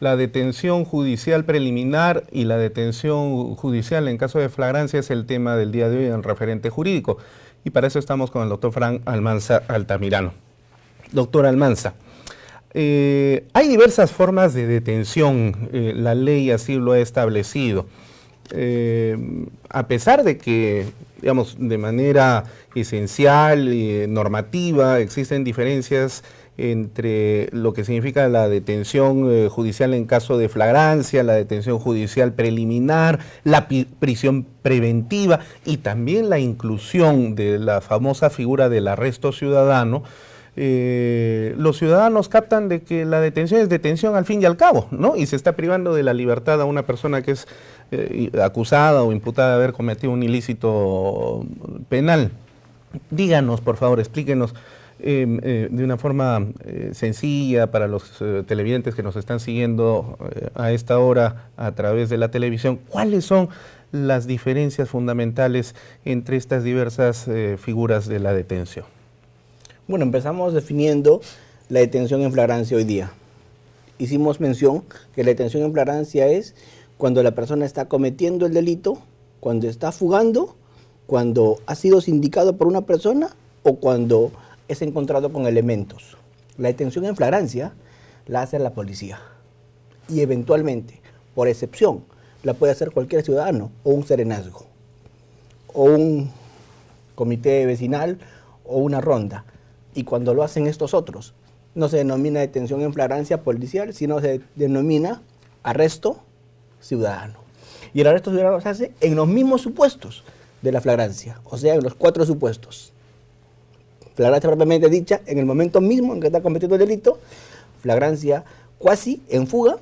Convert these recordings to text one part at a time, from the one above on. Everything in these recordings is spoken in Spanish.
la detención judicial preliminar y la detención judicial en caso de flagrancia es el tema del día de hoy en referente jurídico. Y para eso estamos con el doctor Frank Almanza Altamirano. Doctor Almanza, hay diversas formas de detención, la ley así lo ha establecido. A pesar de que, digamos, de manera esencial y normativa existen diferencias entre lo que significa la detención judicial en caso de flagrancia, la detención judicial preliminar, la prisión preventiva y también la inclusión de la famosa figura del arresto ciudadano. Los ciudadanos captan de que la detención es detención al fin y al cabo, ¿no? Y se está privando de la libertad a una persona que es acusada o imputada de haber cometido un ilícito penal. Díganos, por favor, explíquenos de una forma sencilla para los televidentes que nos están siguiendo a esta hora a través de la televisión, ¿cuáles son las diferencias fundamentales entre estas diversas figuras de la detención? Bueno, empezamos definiendo la detención en flagrancia hoy día. Hicimos mención que la detención en flagrancia es cuando la persona está cometiendo el delito, cuando está fugando, cuando ha sido sindicado por una persona o cuando es encontrado con elementos. La detención en flagrancia la hace la policía y eventualmente, por excepción, la puede hacer cualquier ciudadano o un serenazgo o un comité vecinal o una ronda. Y cuando lo hacen estos otros, no se denomina detención en flagrancia policial, sino se denomina arresto ciudadano. Y el arresto ciudadano se hace en los mismos supuestos de la flagrancia, o sea, en los 4 supuestos. Flagrancia propiamente dicha, en el momento mismo en que está cometiendo el delito, flagrancia cuasi, en fuga,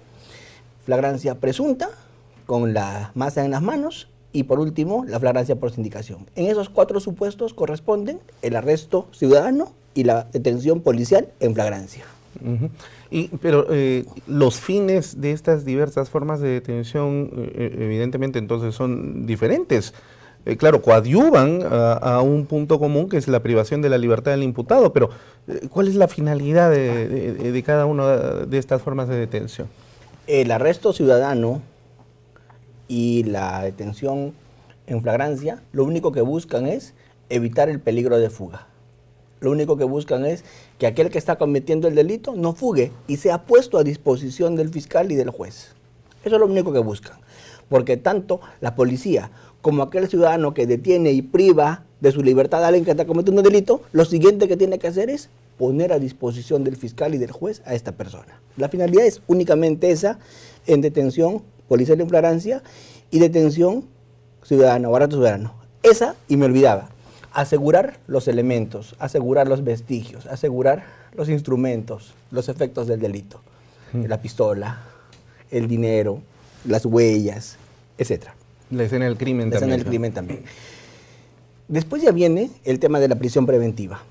flagrancia presunta, con la masa en las manos, y por último, la flagrancia por sindicación. En esos 4 supuestos corresponden el arresto ciudadano y la detención policial en flagrancia. Pero los fines de estas diversas formas de detención, evidentemente, entonces son diferentes. Claro, coadyuvan a un punto común que es la privación de la libertad del imputado, pero ¿cuál es la finalidad de cada una de estas formas de detención? El arresto ciudadano y la detención en flagrancia, lo único que buscan es evitar el peligro de fuga. Lo único que buscan es que aquel que está cometiendo el delito no fugue y sea puesto a disposición del fiscal y del juez. Eso es lo único que buscan. Porque tanto la policía como aquel ciudadano que detiene y priva de su libertad a alguien que está cometiendo un delito, lo siguiente que tiene que hacer es poner a disposición del fiscal y del juez a esta persona. La finalidad es únicamente esa en detención policial en flagrancia y detención ciudadana o arresto ciudadano. Esa, y me olvidaba, asegurar los elementos, asegurar los vestigios, asegurar los instrumentos, los efectos del delito. La pistola, el dinero, las huellas, etc. La escena del crimen también. La escena del crimen también. Después ya viene el tema de la prisión preventiva.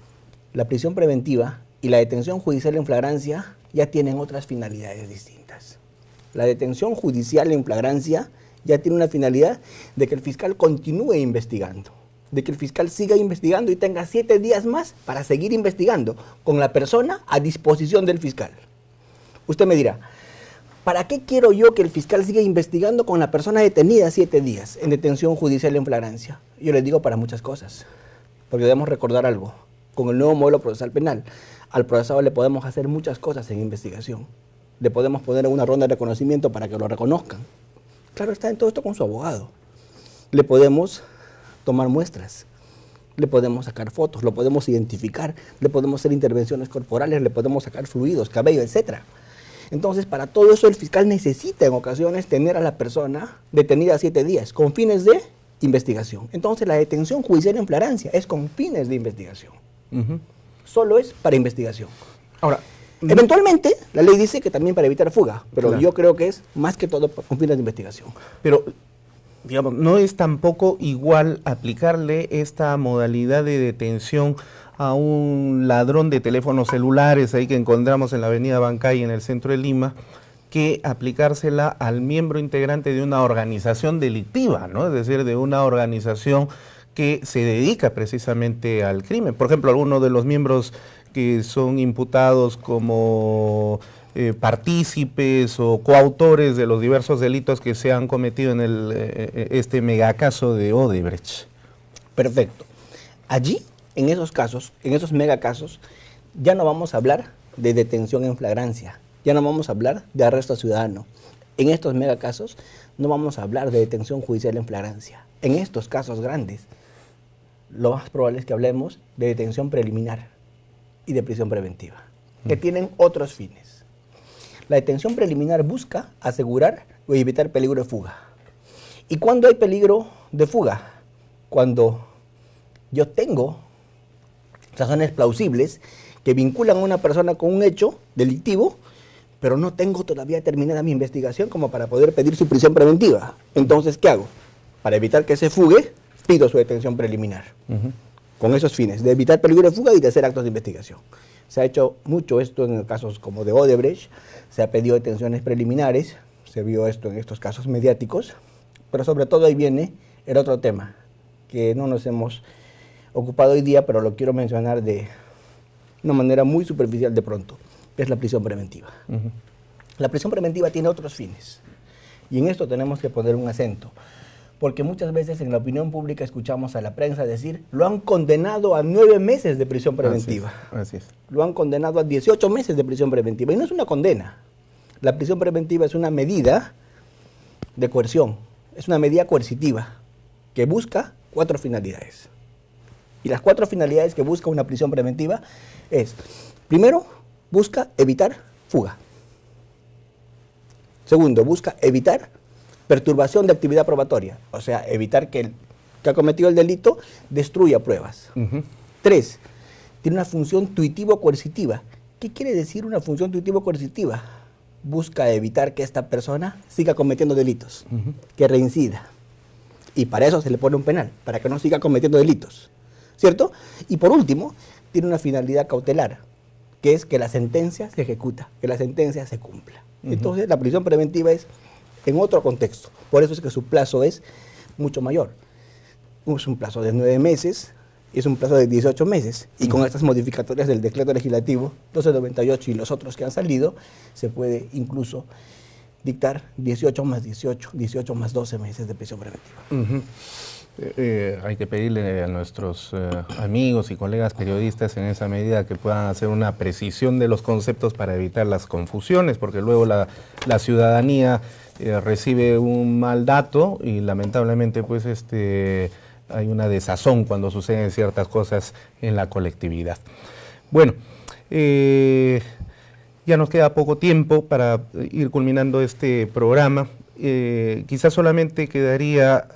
La prisión preventiva y la detención judicial en flagrancia ya tienen otras finalidades distintas. La detención judicial en flagrancia ya tiene una finalidad de que el fiscal continúe investigando, de que el fiscal siga investigando y tenga 7 días más para seguir investigando con la persona a disposición del fiscal. Usted me dirá, ¿para qué quiero yo que el fiscal siga investigando con la persona detenida 7 días en detención judicial en flagrancia? Yo les digo para muchas cosas, porque debemos recordar algo. Con el nuevo modelo procesal penal, al procesado le podemos hacer muchas cosas en investigación. Le podemos poner una ronda de reconocimiento para que lo reconozcan. Claro, está en todo esto con su abogado. Le podemos tomar muestras, le podemos sacar fotos, lo podemos identificar, le podemos hacer intervenciones corporales, le podemos sacar fluidos, cabello, etc. Entonces, para todo eso el fiscal necesita en ocasiones tener a la persona detenida 7 días con fines de investigación. Entonces, la detención judicial en flagrancia es con fines de investigación. Solo es para investigación. Ahora, eventualmente, la ley dice que también para evitar fuga, pero claro, yo creo que es más que todo con fines de investigación. Pero digamos, no es tampoco igual aplicarle esta modalidad de detención a un ladrón de teléfonos celulares ahí que encontramos en la avenida Bancay en el centro de Lima, que aplicársela al miembro integrante de una organización delictiva, ¿no? Es decir, de una organización que se dedica precisamente al crimen. Por ejemplo, algunos de los miembros que son imputados como partícipes o coautores de los diversos delitos que se han cometido en este megacaso de Odebrecht. Perfecto. Allí, en esos casos, en esos megacasos, ya no vamos a hablar de detención en flagrancia, ya no vamos a hablar de arresto ciudadano. En estos megacasos no vamos a hablar de detención judicial en flagrancia. En estos casos grandes, lo más probable es que hablemos de detención preliminar y de prisión preventiva, que tienen otros fines. La detención preliminar busca asegurar o evitar peligro de fuga. ¿Y cuándo hay peligro de fuga? Cuando yo tengo razones plausibles que vinculan a una persona con un hecho delictivo, pero no tengo todavía terminada mi investigación como para poder pedir su prisión preventiva. Entonces, ¿qué hago? Para evitar que se fugue, pido su detención preliminar. Con esos fines, de evitar peligro de fuga y de hacer actos de investigación. Se ha hecho mucho esto en casos como de Odebrecht, se ha pedido detenciones preliminares, se vio esto en estos casos mediáticos, pero sobre todo ahí viene el otro tema, que no nos hemos ocupado hoy día, pero lo quiero mencionar de una manera muy superficial de pronto, que es la prisión preventiva. La prisión preventiva tiene otros fines, y en esto tenemos que poner un acento, porque muchas veces en la opinión pública escuchamos a la prensa decir, lo han condenado a 9 meses de prisión preventiva. Así es. Lo han condenado a 18 meses de prisión preventiva. Y no es una condena. La prisión preventiva es una medida de coerción. Es una medida coercitiva que busca 4 finalidades. Y las 4 finalidades que busca una prisión preventiva es, primero, busca evitar fuga. Segundo, busca evitar perturbación de actividad probatoria, o sea, evitar que el que ha cometido el delito destruya pruebas. 3, tiene una función tuitivo-coercitiva. ¿Qué quiere decir una función tuitivo-coercitiva? Busca evitar que esta persona siga cometiendo delitos, que reincida. Y para eso se le pone un penal, para que no siga cometiendo delitos, ¿cierto? Y por último, tiene una finalidad cautelar, que es que la sentencia se ejecuta, que la sentencia se cumpla. Entonces, la prisión preventiva es en otro contexto. Por eso es que su plazo es mucho mayor. Es un plazo de 9 meses, es un plazo de 18 meses. Y con estas modificatorias del decreto legislativo 1298 y los otros que han salido, se puede incluso dictar 18 más 18, 18 más 12 meses de prisión preventiva. Hay que pedirle a nuestros amigos y colegas periodistas en esa medida que puedan hacer una precisión de los conceptos para evitar las confusiones, porque luego la ciudadanía recibe un mal dato y lamentablemente pues hay una desazón cuando suceden ciertas cosas en la colectividad. Bueno, ya nos queda poco tiempo para ir culminando este programa. Quizás solamente quedaría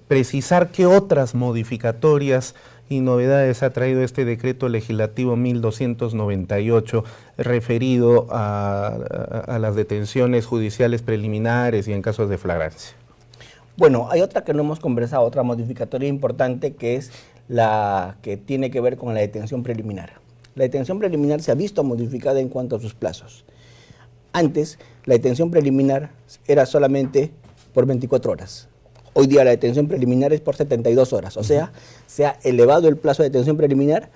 precisar qué otras modificatorias y novedades ha traído este decreto legislativo 1298 referido a las detenciones judiciales preliminares y en casos de flagrancia. Bueno, hay otra que no hemos conversado, otra modificatoria importante, que es la que tiene que ver con la detención preliminar. La detención preliminar se ha visto modificada en cuanto a sus plazos. Antes, la detención preliminar era solamente por 24 horas. Hoy día la detención preliminar es por 72 horas. O sea, se ha elevado el plazo de detención preliminar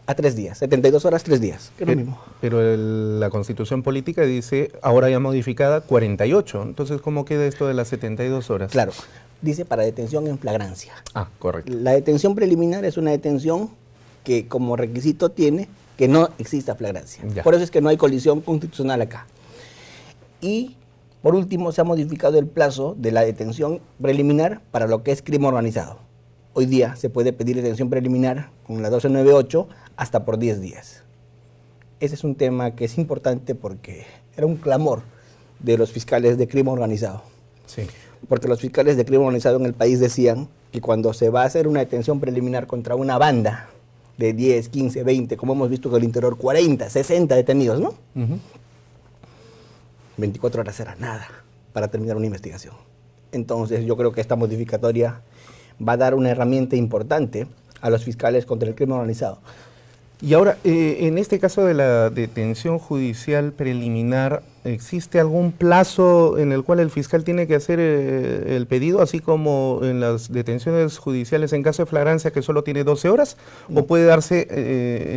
a 3 días. 72 horas, 3 días. Que es lo mismo. Pero la Constitución Política dice, ahora ya modificada, 48. Entonces, ¿cómo queda esto de las 72 horas? Claro, dice para detención en flagrancia. Ah, correcto. La detención preliminar es una detención que como requisito tiene que no exista flagrancia. Ya. Por eso es que no hay colisión constitucional acá. Y por último se ha modificado el plazo de la detención preliminar para lo que es crimen organizado. Hoy día se puede pedir detención preliminar con la 1298 hasta por 10 días. Ese es un tema que es importante porque era un clamor de los fiscales de crimen organizado. Sí. Porque los fiscales de crimen organizado en el país decían que cuando se va a hacer una detención preliminar contra una banda de 10, 15, 20, como hemos visto en el interior, 40, 60 detenidos, ¿no? 24 horas era nada para terminar una investigación. Entonces yo creo que esta modificatoria va a dar una herramienta importante a los fiscales contra el crimen organizado. Y ahora, en este caso de la detención judicial preliminar, ¿existe algún plazo en el cual el fiscal tiene que hacer el pedido, así como en las detenciones judiciales en caso de flagrancia que solo tiene 12 horas? ¿O puede darse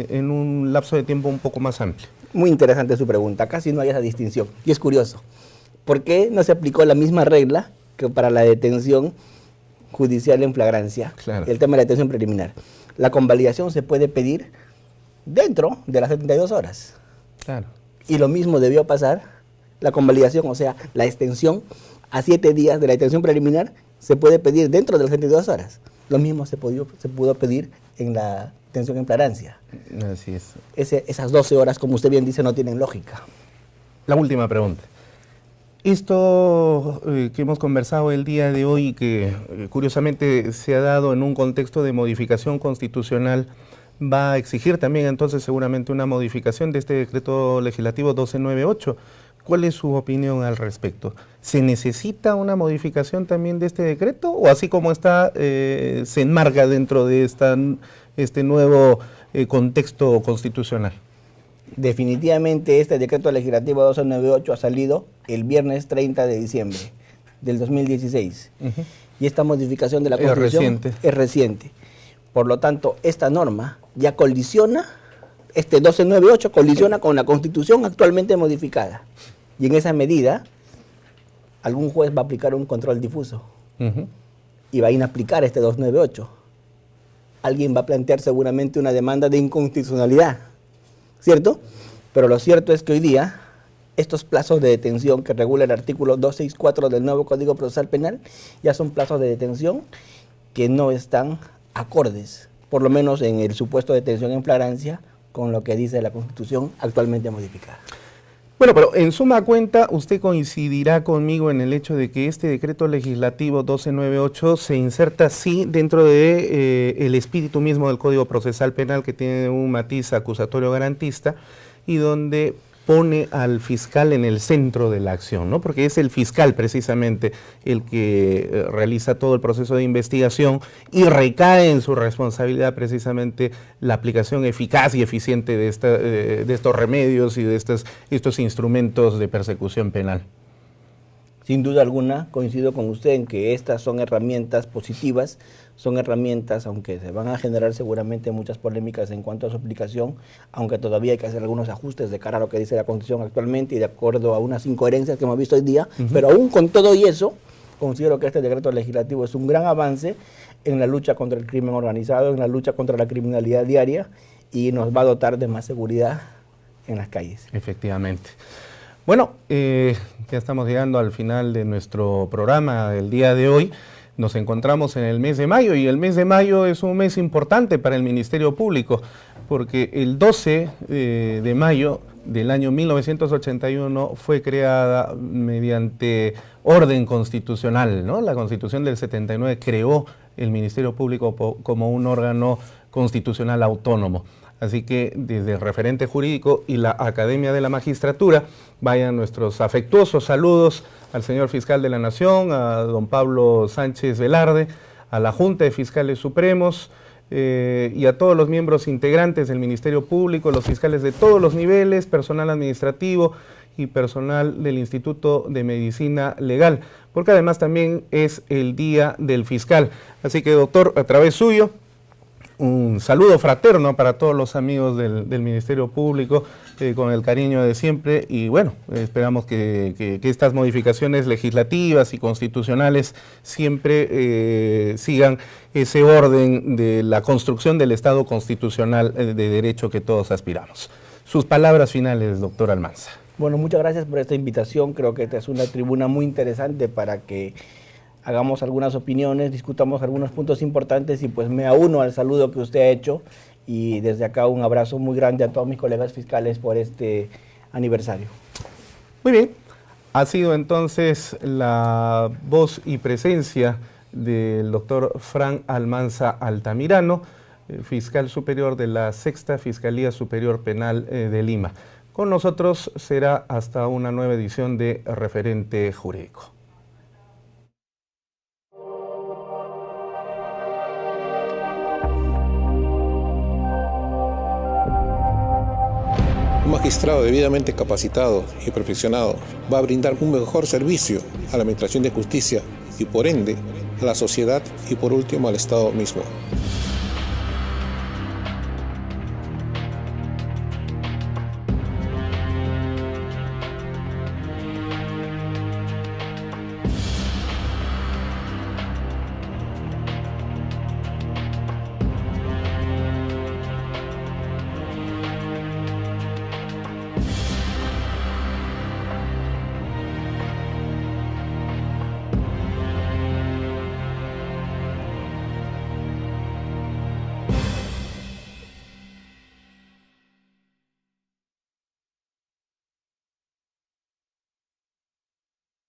en un lapso de tiempo un poco más amplio? Muy interesante su pregunta. Casi no hay esa distinción. Y es curioso. ¿Por qué no se aplicó la misma regla que para la detención judicial en flagrancia? Claro. El tema de la detención preliminar. La convalidación se puede pedir dentro de las 72 horas. Claro. Y lo mismo debió pasar, la convalidación, o sea, la extensión a 7 días de la detención preliminar, se puede pedir dentro de las 72 horas. Lo mismo se pudo pedir en la detención en flagrancia. Así es. Esas 12 horas, como usted bien dice, no tienen lógica. La última pregunta. Esto que hemos conversado el día de hoy, que curiosamente se ha dado en un contexto de modificación constitucional, va a exigir también entonces seguramente una modificación de este decreto legislativo 1298. ¿Cuál es su opinión al respecto? ¿Se necesita una modificación también de este decreto o así como está se enmarca dentro de este nuevo contexto constitucional? Definitivamente este decreto legislativo 1298 ha salido el viernes 30 de diciembre del 2016. Y esta modificación de la Constitución es reciente. Por lo tanto, esta norma ya colisiona, este 1298 colisiona con la Constitución actualmente modificada. Y en esa medida, algún juez va a aplicar un control difuso y va a inaplicar este 298. Alguien va a plantear seguramente una demanda de inconstitucionalidad, ¿cierto? Pero lo cierto es que hoy día, estos plazos de detención que regula el artículo 264 del nuevo Código Procesal Penal, ya son plazos de detención que no están acordes, por lo menos en el supuesto de detención en flagrancia, con lo que dice la Constitución actualmente modificada. Bueno, pero en suma cuenta, usted coincidirá conmigo en el hecho de que este decreto legislativo 1298 se inserta sí dentro de el espíritu mismo del Código Procesal Penal, que tiene un matiz acusatorio garantista y donde pone al fiscal en el centro de la acción, ¿no? Porque es el fiscal precisamente el que realiza todo el proceso de investigación y recae en su responsabilidad precisamente la aplicación eficaz y eficiente de estos remedios y de estos instrumentos de persecución penal. Sin duda alguna, coincido con usted en que estas son herramientas positivas, son herramientas, aunque se van a generar seguramente muchas polémicas en cuanto a su aplicación, aunque todavía hay que hacer algunos ajustes de cara a lo que dice la Constitución actualmente y de acuerdo a unas incoherencias que hemos visto hoy día, pero aún con todo y eso, considero que este decreto legislativo es un gran avance en la lucha contra el crimen organizado, en la lucha contra la criminalidad diaria y nos va a dotar de más seguridad en las calles. Efectivamente. Bueno, ya estamos llegando al final de nuestro programa del día de hoy. Nos encontramos en el mes de mayo y el mes de mayo es un mes importante para el Ministerio Público porque el 12 de mayo del año 1981 fue creada mediante orden constitucional, ¿no? La Constitución del 79 creó el Ministerio Público como un órgano constitucional autónomo. Así que desde el referente jurídico y la Academia de la Magistratura vayan nuestros afectuosos saludos al señor fiscal de la Nación, a don Pablo Sánchez Velarde, a la Junta de Fiscales Supremos y a todos los miembros integrantes del Ministerio Público, los fiscales de todos los niveles, personal administrativo y personal del Instituto de Medicina Legal, porque además también es el Día del Fiscal. Así que, doctor, a través suyo, un saludo fraterno para todos los amigos del Ministerio Público, con el cariño de siempre y bueno, esperamos que estas modificaciones legislativas y constitucionales siempre sigan ese orden de la construcción del Estado constitucional de derecho que todos aspiramos. Sus palabras finales, doctor Almanza. Bueno, muchas gracias por esta invitación, creo que esta es una tribuna muy interesante para que hagamos algunas opiniones, discutamos algunos puntos importantes y pues me uno al saludo que usted ha hecho y desde acá un abrazo muy grande a todos mis colegas fiscales por este aniversario. Muy bien, ha sido entonces la voz y presencia del doctor Fran Almanza Altamirano, fiscal superior de la Sexta Fiscalía Superior Penal de Lima. Con nosotros será hasta una nueva edición de Referente Jurídico. Un magistrado debidamente capacitado y perfeccionado va a brindar un mejor servicio a la Administración de Justicia y por ende a la sociedad y por último al Estado mismo.